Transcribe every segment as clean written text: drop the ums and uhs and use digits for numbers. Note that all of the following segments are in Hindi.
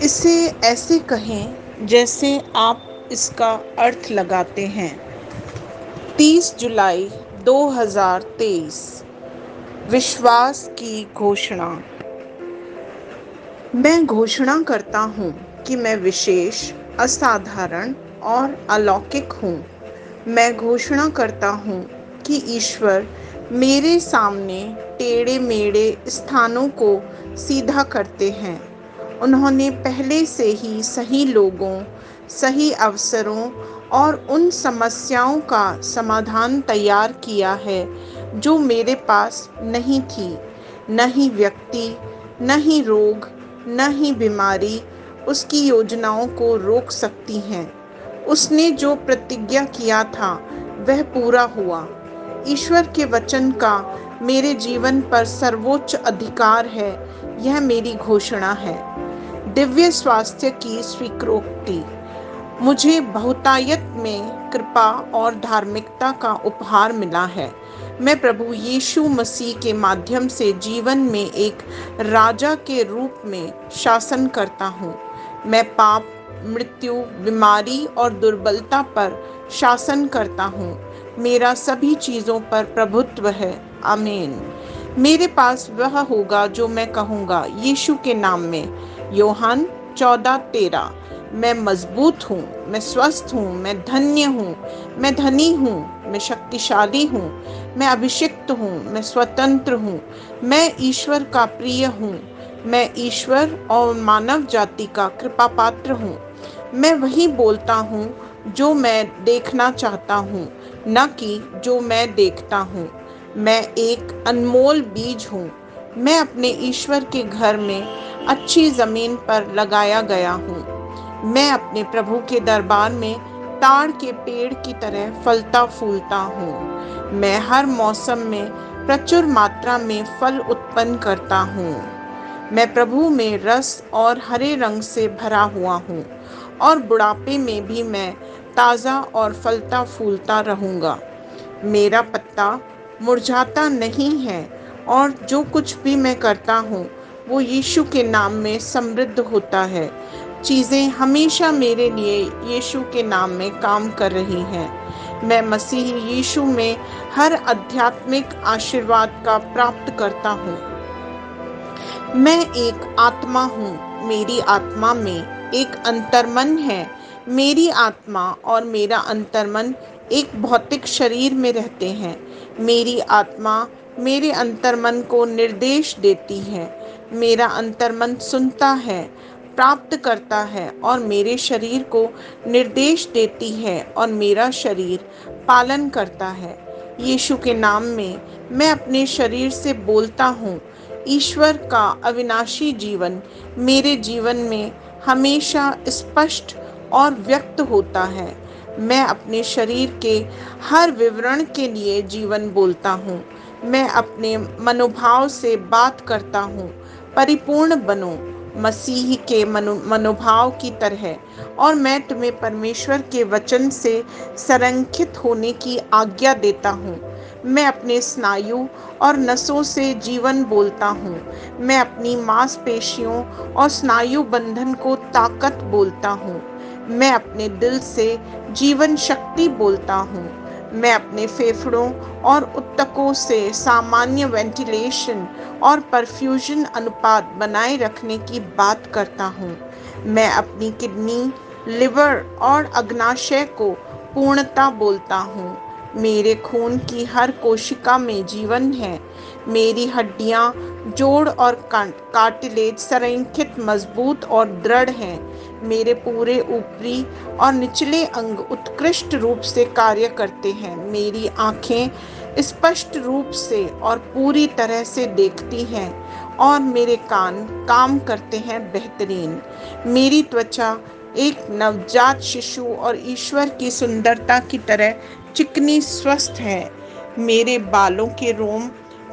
इसे ऐसे कहें जैसे आप इसका अर्थ लगाते हैं। 30 जुलाई 2023। विश्वास की घोषणा। मैं घोषणा करता हूँ कि मैं विशेष, असाधारण और अलौकिक हूँ। मैं घोषणा करता हूँ कि ईश्वर मेरे सामने टेढ़े मेढ़े स्थानों को सीधा करते हैं। उन्होंने पहले से ही सही लोगों, सही अवसरों और उन समस्याओं का समाधान तैयार किया है जो मेरे पास नहीं थी। न ही व्यक्ति, न ही रोग, न ही बीमारी उसकी योजनाओं को रोक सकती हैं। उसने जो प्रतिज्ञा किया था वह पूरा हुआ। ईश्वर के वचन का मेरे जीवन पर सर्वोच्च अधिकार है, यह मेरी घोषणा है। दिव्य स्वास्थ्य की स्वीकृति। मुझे बहुतायत में कृपा और धार्मिकता का उपहार मिला है। मैं प्रभु यीशु मसीह के माध्यम से जीवन में एक राजा के रूप में शासन करता हूँ। मैं पाप, मृत्यु, बीमारी और दुर्बलता पर शासन करता हूँ। मेरा सभी चीज़ों पर प्रभुत्व है। आमीन। मेरे पास वह होगा जो मैं कहूँगा यीशु के नाम में। यूहन्ना 14:13। मैं मजबूत हूँ, मैं स्वस्थ हूँ, मैं धन्य हूँ, मैं धनी हूँ, मैं शक्तिशाली हूँ, मैं अभिषिक्त हूँ, मैं स्वतंत्र हूँ, मैं ईश्वर का प्रिय हूँ, मैं ईश्वर और मानव जाति का कृपा पात्र हूँ। मैं वही बोलता हूँ जो मैं देखना चाहता हूँ, न कि जो मैं देखता हूँ। मैं एक अनमोल बीज हूँ। मैं अपने ईश्वर के घर में अच्छी जमीन पर लगाया गया हूँ। मैं अपने प्रभु के दरबार में ताड़ के पेड़ की तरह फलता फूलता हूँ। मैं हर मौसम में प्रचुर मात्रा में फल उत्पन्न करता हूँ। मैं प्रभु में रस और हरे रंग से भरा हुआ हूँ और बुढ़ापे में भी मैं ताज़ा और फलता फूलता रहूँगा। मेरा पत्ता मुरझाता नहीं है और जो कुछ भी मैं करता हूँ वो यीशु के नाम में समृद्ध होता है। चीज़ें हमेशा मेरे लिए यीशु के नाम में काम कर रही हैं। मैं मसीह यीशु में हर आध्यात्मिक आशीर्वाद का प्राप्त करता हूँ। मैं एक आत्मा हूँ। मेरी आत्मा में एक अंतर्मन है। मेरी आत्मा और मेरा अंतर्मन एक भौतिक शरीर में रहते हैं। मेरी आत्मा मेरे अंतर्मन को निर्देश देती है। मेरा अंतर्मन सुनता है, प्राप्त करता है और मेरे शरीर को निर्देश देती है और मेरा शरीर पालन करता है। यीशु के नाम में मैं अपने शरीर से बोलता हूँ। ईश्वर का अविनाशी जीवन मेरे जीवन में हमेशा स्पष्ट और व्यक्त होता है। मैं अपने शरीर के हर विवरण के लिए जीवन बोलता हूँ। मैं अपने मनोभाव से बात करता हूँ। परिपूर्ण बनो मसीह के मनोभाव की तरह और मैं तुम्हें परमेश्वर के वचन से संरेखित होने की आज्ञा देता हूँ। मैं अपने स्नायु और नसों से जीवन बोलता हूँ। मैं अपनी मांसपेशियों और स्नायु बंधन को ताकत बोलता हूँ। मैं अपने दिल से जीवन शक्ति बोलता हूँ। मैं अपने फेफड़ों और ऊतकों से सामान्य वेंटिलेशन और परफ्यूजन अनुपात बनाए रखने की बात करता हूँ। मैं अपनी किडनी, लिवर और अग्नाशय को पूर्णता बोलता हूँ। मेरे खून की हर कोशिका में जीवन है। मेरी हड्डियाँ, जोड़ और कार्टिलेज संरेखित, मजबूत और दृढ़ हैं। मेरे पूरे ऊपरी और निचले अंग उत्कृष्ट रूप से कार्य करते हैं। मेरी आँखें स्पष्ट रूप से और पूरी तरह से देखती हैं और मेरे कान काम करते हैं बेहतरीन। मेरी त्वचा एक नवजात शिशु और ईश्वर की सुंदरता की तरह चिकनी स्वस्थ है। मेरे बालों के रोम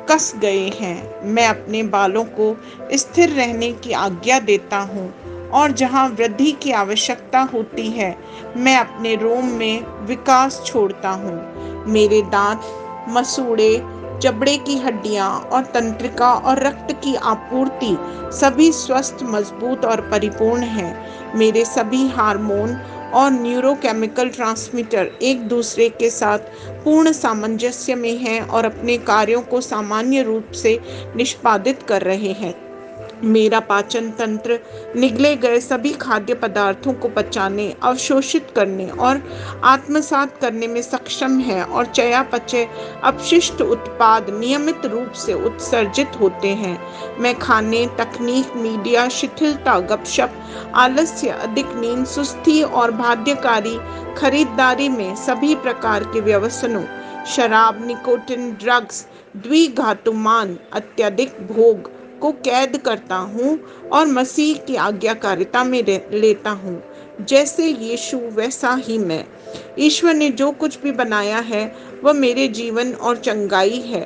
कस गए हैं। मैं अपने बालों को स्थिर रहने की आज्ञा देता हूँ और जहाँ वृद्धि की आवश्यकता होती है मैं अपने रोम में विकास छोड़ता हूँ। मेरे दांत मसूड़े, जबड़े की हड्डियां और तंत्रिका और रक्त की आपूर्ति सभी स्वस्थ, मजबूत और परिपूर्ण हैं। मेरे सभी हार्मोन और न्यूरोकेमिकल ट्रांसमीटर एक दूसरे के साथ पूर्ण सामंजस्य में हैं और अपने कार्यों को सामान्य रूप से निष्पादित कर रहे हैं। मेरा पाचन तंत्र निगले गए सभी खाद्य पदार्थों को पचाने, अवशोषित करने और आत्मसात करने में सक्षम है और चयापचय अपशिष्ट उत्पाद नियमित रूप से उत्सर्जित होते हैं। मैं खाने, तकनीक, मीडिया, शिथिलता, गपशप, आलस्य, अधिक नींद, सुस्ती और बाध्यकारी खरीदारी में सभी प्रकार के व्यसनों, शराब, निकोटिन, ड्रग्स, द्विघातुमान, अत्यधिक भोग को कैद करता हूँ और मसीह की आज्ञाकारिता में लेता हूँ। जैसे यीशु वैसा ही मैं। ईश्वर ने जो कुछ भी बनाया है वह मेरे जीवन और चंगाई है।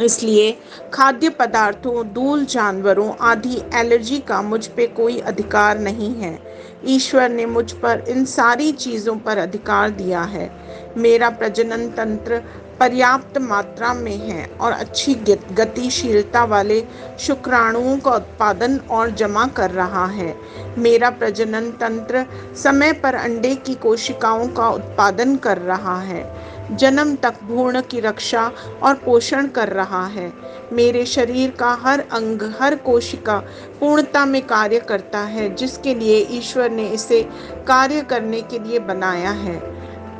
इसलिए खाद्य पदार्थों, धूल, जानवरों आदि एलर्जी का मुझ पे कोई अधिकार नहीं है। ईश्वर ने मुझ पर इन सारी चीज़ों पर अधिकार दिया है। मेरा प्रजनन तंत्र पर्याप्त मात्रा में है और अच्छी गतिशीलता वाले शुक्राणुओं का उत्पादन और जमा कर रहा है। मेरा प्रजनन तंत्र समय पर अंडे की कोशिकाओं का उत्पादन कर रहा है, जन्म तक भ्रूण की रक्षा और पोषण कर रहा है। मेरे शरीर का हर अंग, हर कोशिका पूर्णता में कार्य करता है, जिसके लिए ईश्वर ने इसे कार्य करने के लिए बनाया है।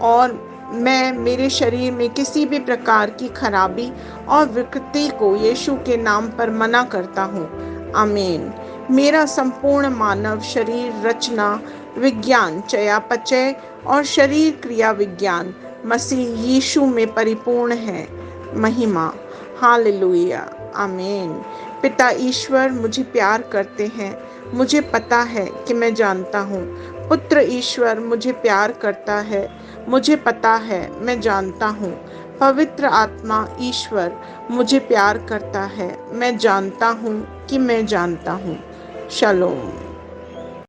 और मैं मेरे शरीर में किसी भी प्रकार की खराबी और विकृति को यीशु के नाम पर मना करता हूँ। आमीन। मेरा संपूर्ण मानव शरीर रचना विज्ञान, चयापचय और शरीर क्रिया विज्ञान मसीह यीशु में परिपूर्ण है। महिमा। हालेलुया। आमीन। पिता ईश्वर मुझे प्यार करते हैं, मुझे पता है कि मैं जानता हूँ। पुत्र ईश्वर मुझे प्यार करता है, मुझे पता है, मैं जानता हूँ। पवित्र आत्मा ईश्वर मुझे प्यार करता है, मैं जानता हूँ कि मैं जानता हूँ। शलोम।